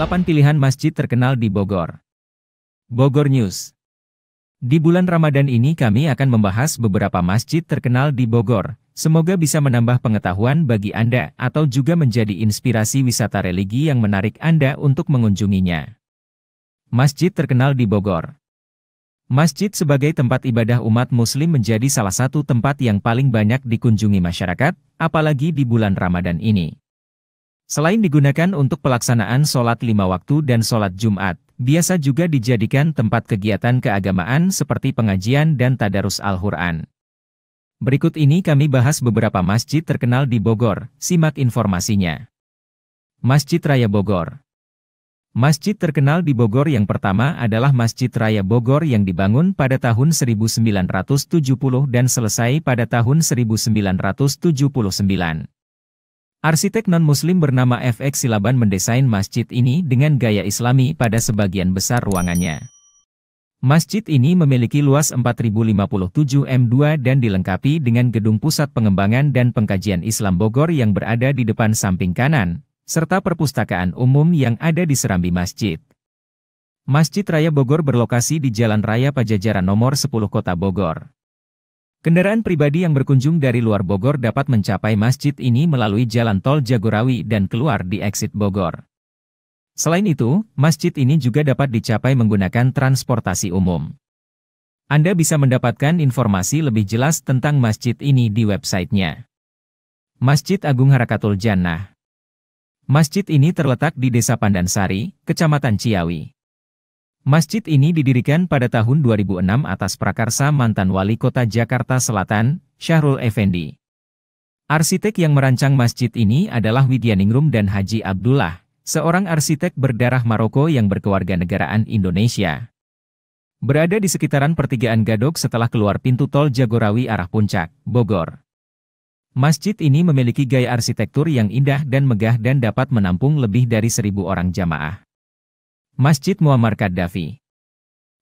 8 pilihan masjid terkenal di Bogor. Bogor News. Di bulan Ramadan ini kami akan membahas beberapa masjid terkenal di Bogor. Semoga bisa menambah pengetahuan bagi Anda atau juga menjadi inspirasi wisata religi yang menarik Anda untuk mengunjunginya. Masjid terkenal di Bogor. Masjid sebagai tempat ibadah umat muslim menjadi salah satu tempat yang paling banyak dikunjungi masyarakat, apalagi di bulan Ramadan ini. Selain digunakan untuk pelaksanaan sholat 5 waktu dan sholat Jumat, biasa juga dijadikan tempat kegiatan keagamaan seperti pengajian dan tadarus Al-Quran. Berikut ini kami bahas beberapa masjid terkenal di Bogor, simak informasinya. Masjid Raya Bogor. Masjid terkenal di Bogor yang pertama adalah Masjid Raya Bogor yang dibangun pada tahun 1970 dan selesai pada tahun 1979. Arsitek non-muslim bernama FX Silaban mendesain masjid ini dengan gaya Islami pada sebagian besar ruangannya. Masjid ini memiliki luas 4057 m2 dan dilengkapi dengan gedung pusat pengembangan dan pengkajian Islam Bogor yang berada di depan samping kanan, serta perpustakaan umum yang ada di serambi masjid. Masjid Raya Bogor berlokasi di Jalan Raya Pajajaran nomor 10 Kota Bogor. Kendaraan pribadi yang berkunjung dari luar Bogor dapat mencapai masjid ini melalui Jalan Tol Jagorawi dan keluar di exit Bogor. Selain itu, masjid ini juga dapat dicapai menggunakan transportasi umum. Anda bisa mendapatkan informasi lebih jelas tentang masjid ini di websitenya. Masjid Agung Harakatul Jannah. Masjid ini terletak di Desa Pandansari, Kecamatan Ciawi. Masjid ini didirikan pada tahun 2006 atas prakarsa mantan Wali Kota Jakarta Selatan, Syahrul Effendi. Arsitek yang merancang masjid ini adalah Widyaningrum dan Haji Abdullah, seorang arsitek berdarah Maroko yang berkewarganegaraan Indonesia. Berada di sekitaran pertigaan Gadok setelah keluar pintu tol Jagorawi arah Puncak, Bogor. Masjid ini memiliki gaya arsitektur yang indah dan megah dan dapat menampung lebih dari 1.000 orang jamaah. Masjid Muammar Gaddafi.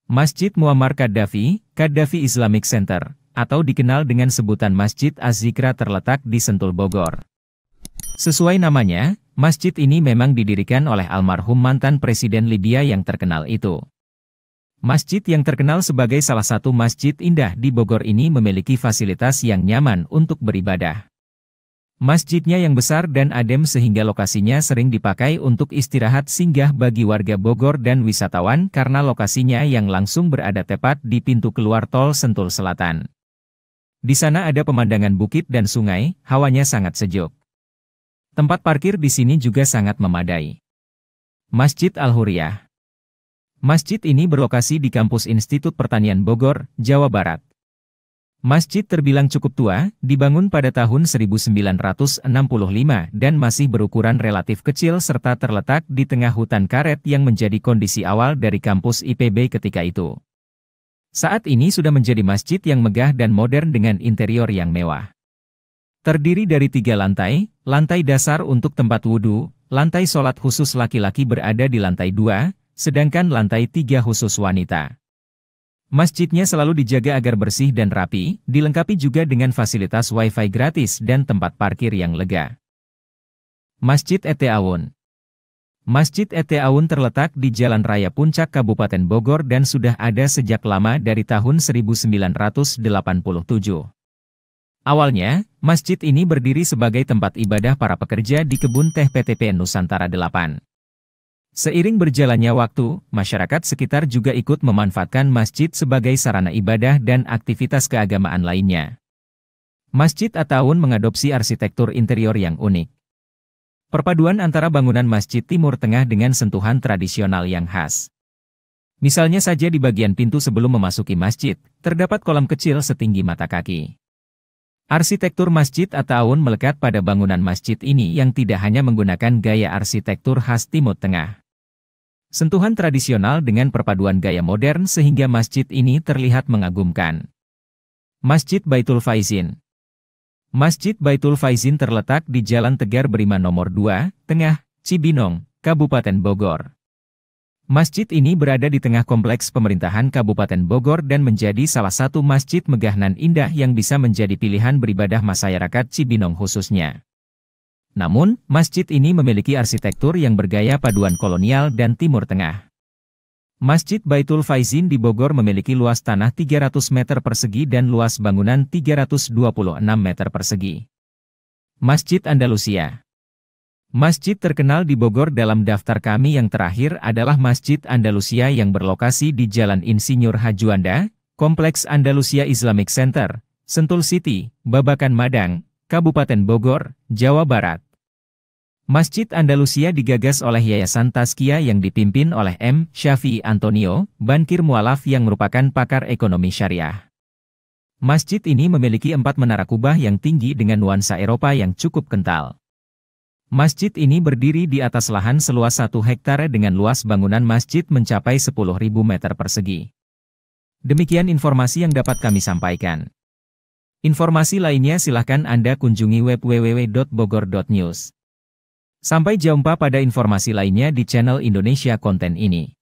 Masjid Muammar Gaddafi, Gaddafi Islamic Center, atau dikenal dengan sebutan Masjid Az-Zikra terletak di Sentul Bogor. Sesuai namanya, masjid ini memang didirikan oleh almarhum mantan Presiden Libya yang terkenal itu. Masjid yang terkenal sebagai salah satu masjid indah di Bogor ini memiliki fasilitas yang nyaman untuk beribadah. Masjidnya yang besar dan adem sehingga lokasinya sering dipakai untuk istirahat singgah bagi warga Bogor dan wisatawan karena lokasinya yang langsung berada tepat di pintu keluar tol Sentul Selatan. Di sana ada pemandangan bukit dan sungai, hawanya sangat sejuk. Tempat parkir di sini juga sangat memadai. Masjid Al-Huriyah. Masjid ini berlokasi di kampus Institut Pertanian Bogor, Jawa Barat. Masjid terbilang cukup tua, dibangun pada tahun 1965 dan masih berukuran relatif kecil serta terletak di tengah hutan karet yang menjadi kondisi awal dari kampus IPB ketika itu. Saat ini sudah menjadi masjid yang megah dan modern dengan interior yang mewah. Terdiri dari 3 lantai, lantai dasar untuk tempat wudhu, lantai sholat khusus laki-laki berada di lantai 2, sedangkan lantai 3 khusus wanita. Masjidnya selalu dijaga agar bersih dan rapi, dilengkapi juga dengan fasilitas Wi-Fi gratis dan tempat parkir yang lega. Masjid Ete Awun. Masjid Ete Awun terletak di Jalan Raya Puncak Kabupaten Bogor dan sudah ada sejak lama dari tahun 1987. Awalnya, masjid ini berdiri sebagai tempat ibadah para pekerja di kebun teh PTPN Nusantara 8. Seiring berjalannya waktu, masyarakat sekitar juga ikut memanfaatkan masjid sebagai sarana ibadah dan aktivitas keagamaan lainnya. Masjid At-Ta'awun mengadopsi arsitektur interior yang unik. Perpaduan antara bangunan Masjid Timur Tengah dengan sentuhan tradisional yang khas. Misalnya saja di bagian pintu sebelum memasuki masjid, terdapat kolam kecil setinggi mata kaki. Arsitektur Masjid At-Ta'awun melekat pada bangunan masjid ini yang tidak hanya menggunakan gaya arsitektur khas Timur Tengah. Sentuhan tradisional dengan perpaduan gaya modern sehingga masjid ini terlihat mengagumkan. Masjid Baitul Faizin. Masjid Baitul Faizin terletak di Jalan Tegar Beriman nomor 2, Tengah, Cibinong, Kabupaten Bogor. Masjid ini berada di tengah kompleks pemerintahan Kabupaten Bogor dan menjadi salah satu masjid megah nan indah yang bisa menjadi pilihan beribadah masyarakat Cibinong khususnya. Namun, masjid ini memiliki arsitektur yang bergaya paduan kolonial dan Timur Tengah. Masjid Baitul Faizin di Bogor memiliki luas tanah 300 meter persegi dan luas bangunan 326 meter persegi. Masjid Andalusia. Masjid terkenal di Bogor dalam daftar kami yang terakhir adalah Masjid Andalusia yang berlokasi di Jalan Insinyur Hajuanda, Kompleks Andalusia Islamic Center, Sentul City, Babakan Madang, Kabupaten Bogor, Jawa Barat. Masjid Andalusia digagas oleh Yayasan Tazkiyah yang dipimpin oleh M. Syafi'i Antonio, bankir mualaf yang merupakan pakar ekonomi syariah. Masjid ini memiliki 4 menara kubah yang tinggi dengan nuansa Eropa yang cukup kental. Masjid ini berdiri di atas lahan seluas 1 hektare dengan luas bangunan masjid mencapai 10.000 meter persegi. Demikian informasi yang dapat kami sampaikan. Informasi lainnya silakan Anda kunjungi web www.bogor.news. Sampai jumpa pada informasi lainnya di channel Indonesia Konten ini.